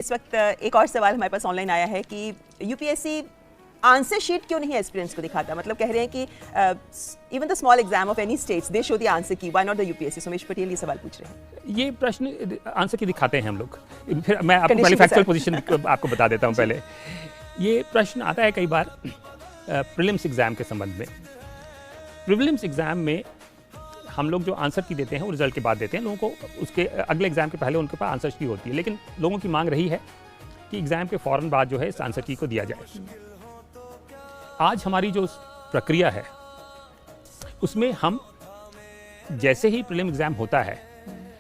इस वक्त एक और सवाल हमारे पास ऑनलाइन आया है कि यूपीएससी आंसर शीट क्यों नहीं एस्पिरेंट्स को दिखाता? मतलब कह रहे हैं कि even the small exam of any states they show the answer key, why not the UPSC? Sumesh Patel ये सवाल पूछ रहे हैं। ये प्रश्न आंसर की दिखाते हैं हम लोग। फिर मैं आपको पहले फैक्चुअल पोजीशन आपको बता देता हूँ। पहले ये प्रश्न आता है कई बार प्रीलिम्स एग्जाम के संबंध में। प्रीलिम्स एग्जाम में हम लोग जो आंसर की देते हैं वो रिजल्ट के बाद देते हैं। लोगों को उसके अगले एग्जाम के पहले उनके पास आंसर की होती है, लेकिन लोगों की मांग रही है कि एग्जाम के फौरन बाद जो है इस आंसर की को दिया जाए। आज हमारी जो प्रक्रिया है उसमें हम जैसे ही प्रीलिम एग्जाम होता है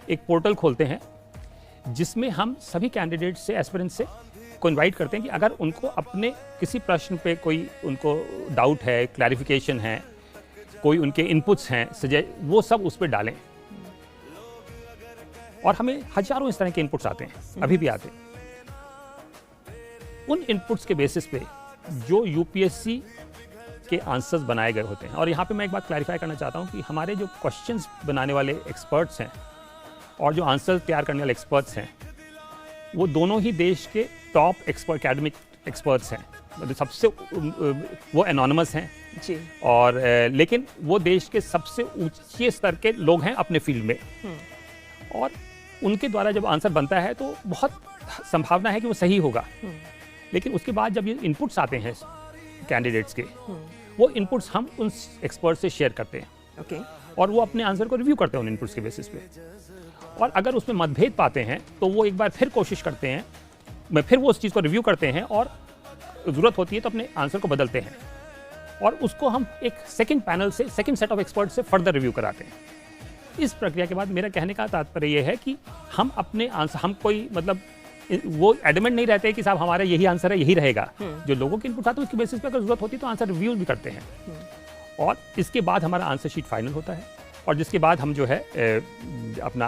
एक पोर्टल खोलते हैं जिसमें हम सभी कैंडिडेट से एस्पिरेंट से को इनवाइट करते हैं कि अगर उनको अपने किसी प्रश्न पे कोई उनको डाउट है, क्लैरिफिकेशन है, कोई उनके इनपुट्स हैं, वो सब उस पर डालें। और हमें हजारों इस तरह के इनपुट्स आते हैं, अभी भी आते हैं। उन इनपुट्स के बेसिस पे जो यूपीएससी के आंसर्स बनाए गए होते हैं, और यहाँ पे मैं एक बात क्लैरिफाई करना चाहता हूँ कि हमारे जो क्वेश्चंस बनाने वाले एक्सपर्ट्स हैं और जो आंसर तैयार करने वाले एक्सपर्ट्स हैं वो दोनों ही देश के टॉप एक्सपर्ट एकेडमिक एक्सपर्ट्स हैं। मतलब सबसे वो एनोनिमस हैं जी। और लेकिन वो देश के सबसे ऊंचे स्तर के लोग हैं अपने फील्ड में, और उनके द्वारा जब आंसर बनता है तो बहुत संभावना है कि वो सही होगा। लेकिन उसके बाद जब ये इनपुट्स आते हैं कैंडिडेट्स के, वो इनपुट्स हम उन एक्सपर्ट से शेयर करते हैं और वो अपने आंसर को रिव्यू करते हैं उन इनपुट्स के बेसिस पे। और अगर उसमें मतभेद पाते हैं तो वो एक बार फिर कोशिश करते हैं, फिर वो उस चीज़ को रिव्यू करते हैं और ज़रूरत होती है तो अपने आंसर को बदलते हैं, और उसको हम एक सेकंड पैनल से, सेकंड सेट ऑफ एक्सपर्ट से फर्दर रिव्यू कराते हैं। इस प्रक्रिया के बाद मेरा कहने का तात्पर्य ये है कि हम अपने आंसर, हम कोई मतलब वो एडमेंट नहीं रहते कि साहब हमारा यही आंसर है, यही रहेगा। जो लोगों के इनपुट आते हैं उसके बेसिस पे अगर जरूरत होती है तो आंसर रिव्यू भी करते हैं, और इसके बाद हमारा आंसर शीट फाइनल होता है, और जिसके बाद हम जो है अपना